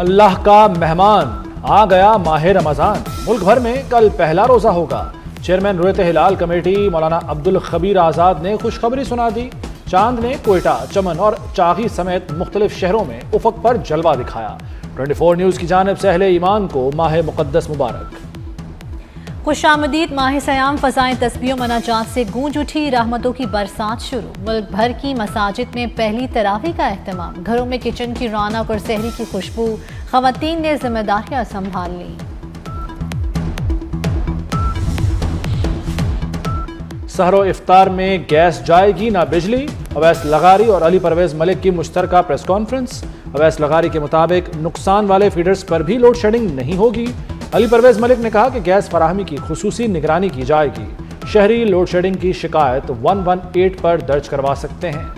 अल्लाह का मेहमान आ गया माह रमजान। मुल्क भर में कल पहला रोजा होगा। चेयरमैन रुयत हिलाल कमेटी मौलाना अब्दुल खबीर आजाद ने खुशखबरी सुना दी। चांद ने कोयटा, चमन और चागी समेत मुख्तलिफ शहरों में उफक पर जलवा दिखाया। 24 न्यूज की जानिब से अहले ईमान को माह मुकद्दस मुबारक। खुशामदीद माह सयाम फ़ज़ाएं तस्बीह मनाजात से गूंज उठी। रहमतों की बरसात शुरू। मुल्क भर की मसाजिद में पहली तरावी का एहतमाम। घरों में किचन की रौनक और सहरी की खुशबू। ख़वातीन ने जिम्मेदारियां संभाल ली। सहरो इफ्तार में गैस जाएगी ना बिजली। अवैस लगारी और अली परवेज मलिक की मुश्तरका प्रेस कॉन्फ्रेंस। अवैस लगारी के मुताबिक नुकसान वाले फीडर्स पर भी लोड शेडिंग नहीं होगी। अली परवेज मलिक ने कहा कि गैस फराहमी की खुसूसी निगरानी की जाएगी। शहरी लोड शेडिंग की शिकायत 118 पर दर्ज करवा सकते हैं।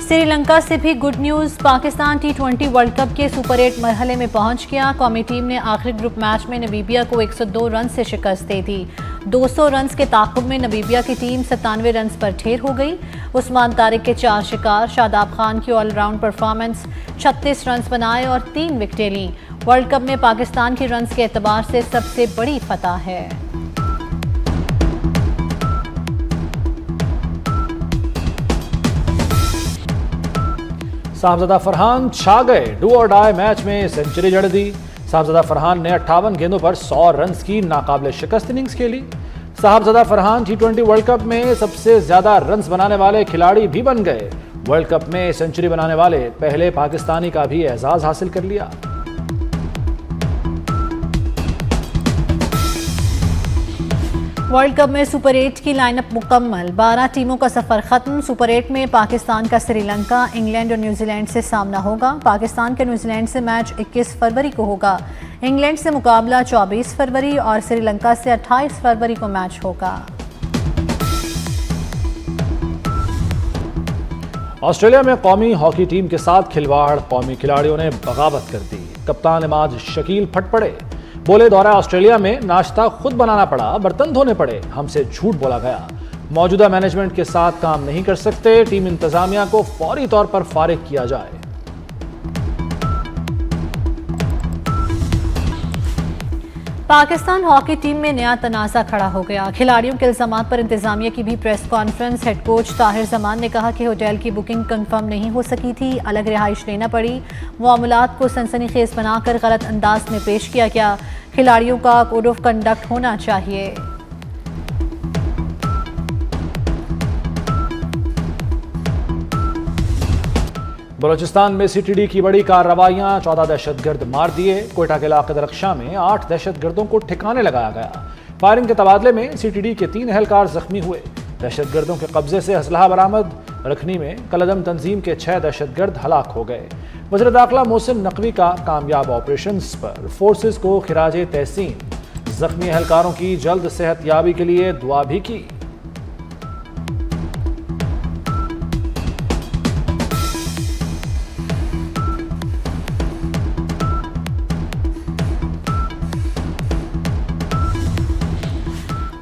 श्रीलंका से भी good news. Pakistan T20 world cup के सुपर 8 मरहले में पहुंच गया। कौमी टीम ने आखिरी ग्रुप मैच में नमीबिया को 102 रन से शिकस्त दे दी। 200 रन के ताक़ुब में नमीबिया की टीम 97 रन पर ढेर हो गई। उस्मान तारिक के 4 शिकार। शादाब खान की ऑलराउंड परफॉर्मेंस। 36 रन बनाए और 3 विकेटें लीं। वर्ल्ड कप में पाकिस्तान की रन के एतबार से सबसे बड़ी फतह है। साहबजादा फरहान छा गए। डू और डाई मैच में सेंचुरी जड़ दी। साहबजादा फरहान ने 58 गेंदों पर 100 रन की नाकाबिले शिकस्त इनिंग्स खेली। साहबजादा फरहान T20 वर्ल्ड कप में सबसे ज्यादा रन बनाने वाले खिलाड़ी भी बन गए। वर्ल्ड कप में सेंचुरी बनाने वाले पहले पाकिस्तानी का भी एजाज हासिल कर लिया। वर्ल्ड कप में सुपर 8 की लाइनअप मुकम्मल। 12 टीमों का सफर खत्म। सुपर 8 में पाकिस्तान का श्रीलंका, इंग्लैंड और न्यूजीलैंड से सामना होगा। पाकिस्तान का न्यूजीलैंड से मैच 21 फरवरी को होगा। इंग्लैंड से मुकाबला 24 फरवरी और श्रीलंका से 28 फरवरी को मैच होगा। ऑस्ट्रेलिया में कौमी हॉकी टीम के साथ खिलवाड़। कौमी खिलाड़ियों ने बगावत कर दी। कप्तान इमाद शकील फट पड़े। बोले दौरा ऑस्ट्रेलिया में नाश्ता खुद बनाना पड़ा, बर्तन धोने पड़े, हमसे झूठ बोला गया। मौजूदा मैनेजमेंट के साथ काम नहीं कर सकते। टीम इंतजामिया को फौरी तौर पर फारिग किया जाए। पाकिस्तान हॉकी टीम में नया तनाज़ा खड़ा हो गया। खिलाड़ियों के इल्जामात पर इंतजामिया की भी press conference. Head coach Tahir Zaman ने कहा कि होटल की बुकिंग कंफर्म नहीं हो सकी थी, अलग रिहाइश लेना पड़ी। मामलात को सनसनीखेज बनाकर गलत अंदाज में पेश किया गया। खिलाड़ियों का कोड ऑफ कंडक्ट होना चाहिए। बलोचिस्तान में CTD की बड़ी कार्रवाइयां। 14 दहशतगर्द मार दिए। कोयटा के इलाके दरख्शा में 8 दहशतगर्दों को ठिकाने लगाया गया। फायरिंग के तबादले में CTD के 3 एहलकार जख्मी हुए। दहशतगर्दों के कब्जे से असलहा बरामद। रखनी में कलदम तंजीम के 6 दहशतगर्द हलाक हो गए। वज़ीर दाखिला मोहसिन नकवी का कामयाब ऑपरेशन पर फोर्सेस को खिराजे तहसीन। जख्मी एहलकारों की जल्द सेहत याबी के लिए दुआ भी की।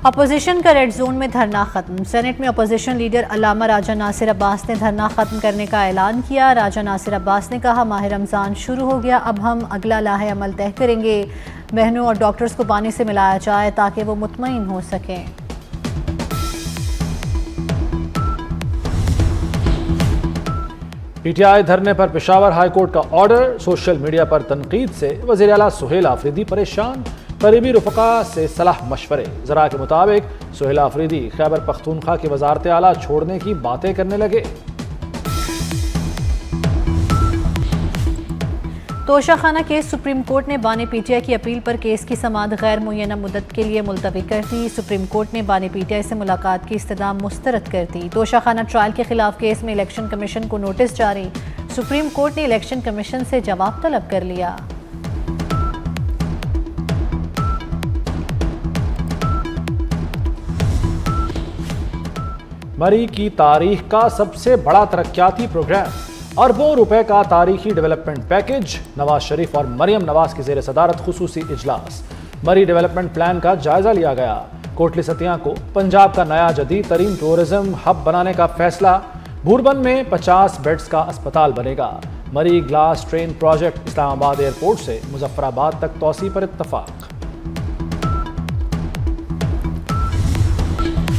अपोजिशन का रेड जोन में धरना खत्म। सेनेट में अपोजिशन लीडर अल्लामा राजा नासिर अब्बास ने धरना खत्म करने का ऐलान किया। राजा नासिर अब्बास ने कहा, माह रमज़ान शुरू हो गया, अब हम अगला लाहे अमल तय करेंगे। बहनों और डॉक्टर्स को पानी से मिलाया जाए ताकि वो मुतमईन हो सकें। PTI धरने पर पेशावर हाईकोर्ट का ऑर्डर। सोशल मीडिया पर तनकीद से वज़ीर आला सुहेल आफरीदी परेशान। करीबी रुफ़क़ा से सलाह मशवरे। ज़रा के मुताबिक सुहेल आफरीदी खैबर पख्तूनख्वा की वज़ारत आला छोड़ने की बातें करने लगे। तोशाखाना केस सुप्रीम कोर्ट ने बानी PTI की अपील पर केस की समाअत गैर मुय्यना मुद्दत के लिए मुलतवी कर दी। सुप्रीम कोर्ट ने बानी PTI से मुलाकात की इस्तदाम मुस्तरद कर दी। तोशाखाना ट्रायल के खिलाफ केस में इलेक्शन कमीशन को नोटिस जारी। सुप्रीम कोर्ट ने इलेक्शन कमीशन से जवाब तलब कर लिया। मरी की तारीख का सबसे बड़ा तरक्याती प्रोग्राम। अरबों रुपए का तारीखी डेवलपमेंट पैकेज। नवाज शरीफ और मरियम नवाज की ज़ेर सदारत खुसूसी इजलास। मरी डेवलपमेंट प्लान का जायजा लिया गया। कोटली सतिया को पंजाब का नया जदीद तरीन टूरिज्म हब बनाने का फैसला। भूरबन में 50 बेड्स का अस्पताल बनेगा। मरी glass train project Islamabad airport से मुजफ्फराबाद तक तौसी पर इत्तफाक।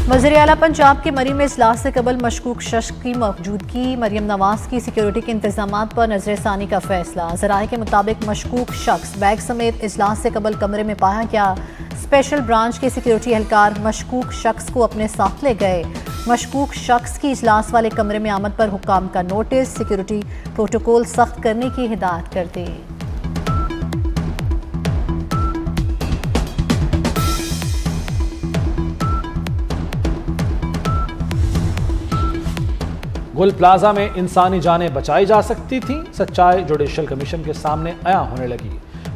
वज़ीर-ए-आला पंजाब के मरी में इजलास से कबल मशकूक शख्स की मौजूदगी। मरियम नवाज की सिक्योरिटी के इंतजामात पर नजरसानी का फैसला। ज़राए के मुताबिक मशकूक शख्स बैग समेत इजलास से कबल कमरे में पाया गया। स्पेशल ब्रांच के सिक्योरिटी एहलकार मशकूक शख्स को अपने साथ ले गए। मशकूक शख्स की इजलास वाले कमरे में आमद पर हुक्काम का नोटिस। सिक्योरिटी प्रोटोकॉल सख्त करने की हिदायत कर दी। गुल प्लाजा में इंसानी जानें बचाई जा सकती थीं, सच्चाई जुडिशल कमीशन के सामने अया होने लगी।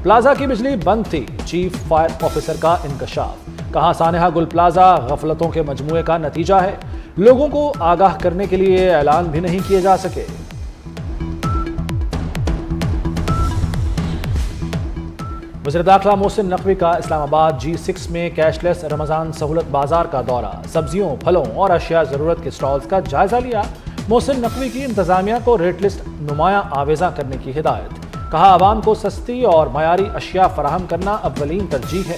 प्लाजा की बिजली बंद थी, चीफ फायर ऑफिसर का इंकशाफ। कहा सानेहा गुल प्लाजा गफलतों के मजमूए का नतीजा है, लोगों को आगाह करने के लिए ऐलान भी नहीं किए जा सके। वज़ीर दाखिला मोहसिन नकवी का इस्लामाबाद G6 में कैशलेस रमजान सहूलत बाजार का दौरा। सब्जियों, फलों और अशिया जरूरत के स्टॉल्स का जायजा लिया। मोहसिन नकवी की इंतजामिया को रेट लिस्ट नुमाया आवेजा करने की हिदायत। कहा आवाम को सस्ती और मयारी अशिया फराहम करना अव्वलीन तरजीह है।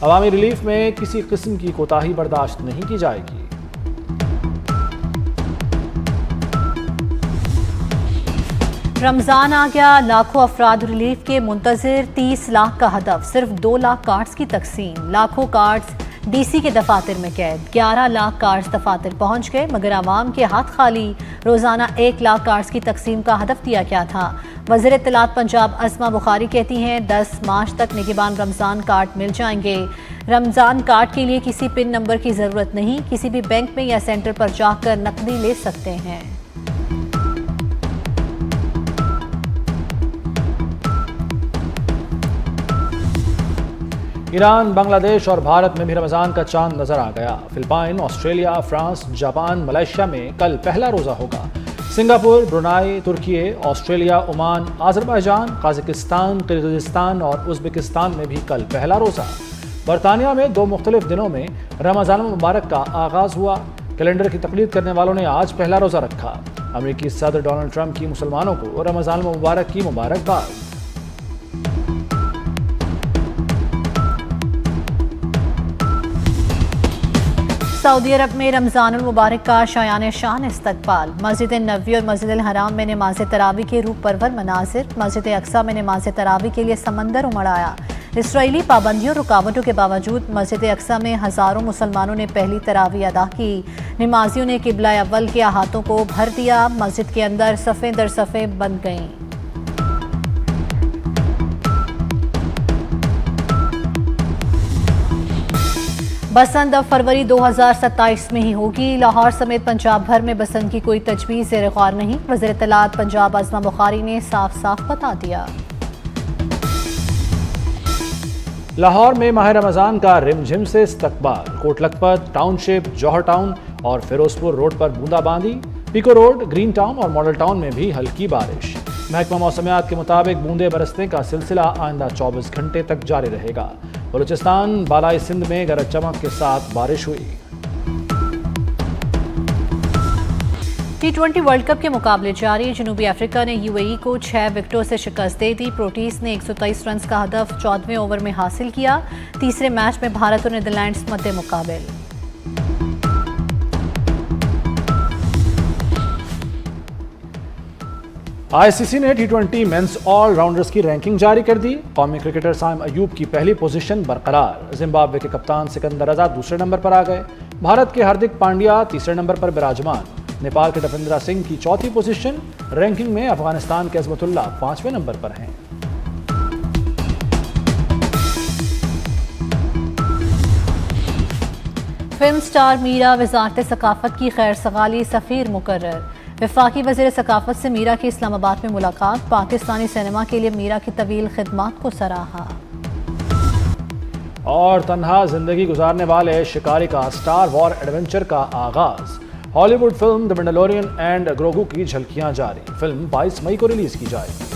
अवामी रिलीफ में किसी किस्म की कोताही बर्दाश्त नहीं की जाएगी। रमजान आ गया, लाखों अफराद रिलीफ के मुंतजिर। 30 लाख का हदफ, सिर्फ 2 लाख कार्ड्स की तकसीम। लाखों कार्ड्स DC के दफातर में कैद। 11 लाख कार्ड्स दफातर पहुंच गए, मगर आवाम के हाथ खाली। रोजाना 1 लाख कार्ड्स की तकसीम का हदफ दिया गया था। वज़ीर इत्तलात पंजाब अस्मा बुखारी कहती हैं 10 मार्च तक निगहबान रमजान कार्ड मिल जाएंगे। रमजान कार्ड के लिए किसी पिन नंबर की जरूरत नहीं, किसी भी बैंक में या सेंटर पर जाकर नकदी ले सकते हैं। ईरान, बांग्लादेश और भारत में भी रमजान का चांद नजर आ गया। Philippine, Australia, France, Japan, Malaysia में कल पहला रोजा होगा। सिंगापुर, ब्रुनाई, तुर्की, ऑस्ट्रेलिया, ओमान, आज़रबाईजान, काज़ाकिस्तान, किर्गिज़स्तान और उज़्बेकिस्तान में भी कल पहला रोजा। बरतानिया में 2 मुख्तलिफ दिनों में रमजान मुबारक का आगाज हुआ। कैलेंडर की तकलीद करने वालों ने आज पहला रोजा रखा। अमेरिकी सदर डोनाल्ड ट्रंप की मुसलमानों को रमजान मुबारक की मुबारकबाद। सऊदी अरब में रमजान मुबारक का शायान शान इस्तकबाल। मस्जिद नबवी और मस्जिद हराम में नमाज तरावी के रूप परवर मनाजिर। मस्जिद अक्सा में नमाज तरावी के लिए समंदर उमड़ आया। इसराइली पाबंदियों और रुकावटों के बावजूद मस्जिद अक्सा में हज़ारों मुसलमानों ने पहली तरावी अदा की। नमाजियों ने किबला अव्वल के अहातों को भर दिया। मस्जिद के अंदर सफ़े दर सफ़े बन गईं। बसंत अब फरवरी 2027 में ही होगी। लाहौर समेत पंजाब भर में बसंत की कोई तजवीज़ ज़ेर-ए-ग़ौर नहीं। वज़ीर इत्तलात पंजाब अस्मा बुखारी ने साफ साफ बता दिया। लाहौर में माह रमजान का रिमझिम से इस्तकबाल। कोट लखपत टाउनशिप, जौहर टाउन और फिरोजपुर रोड पर बूंदाबांदी। पीको रोड, ग्रीन टाउन और मॉडल टाउन में भी हल्की बारिश। महकमा मौसमियात के मुताबिक बूंदे बरसने का सिलसिला आइंदा 24 घंटे तक जारी रहेगा। बलूचिस्तान, बालाई सिंध में गरज चमक के साथ बारिश हुई। T20 वर्ल्ड कप के मुकाबले जारी। जनूबी अफ्रीका ने UAE को 6 विकेटों से शिकस्त दे दी। प्रोटीज ने 123 रन का हदफ 14वें ओवर में हासिल किया। तीसरे मैच में भारत और नीदरलैंड्स मद्दे मुकाबिल। ICC ने T20 मेंस ऑलराउंडर्स की रैंकिंग जारी कर दी। कौमी क्रिकेटर साइम अयूब की पहली पोजीशन बरकरार। जिम्बाब्वे के कप्तान सिकंदर रजा दूसरे नंबर पर आ गए। भारत के हार्दिक पांड्या तीसरे नंबर पर विराजमान। नेपाल के दविंद्रा सिंह की चौथी पोजीशन। रैंकिंग में अफगानिस्तान के अजमतुल्लाह 5वें नंबर पर हैं। फिल्म स्टार मीरा वजारत सकाफत की खैर सगाली सफ़ीर मुकर्रर। वफाकी वज़ीर सकाफत से मीरा की इस्लामाबाद में मुलाकात। पाकिस्तानी सिनेमा के लिए मीरा की तवील खिदमात को सराहा। और तन्हा जिंदगी गुजारने वाले शिकारी का स्टार वॉर एडवेंचर का आगाज। Hollywood film the Mandalorian and Grogu की झलकियां जारी। फिल्म 22 मई को रिलीज की जाएगी।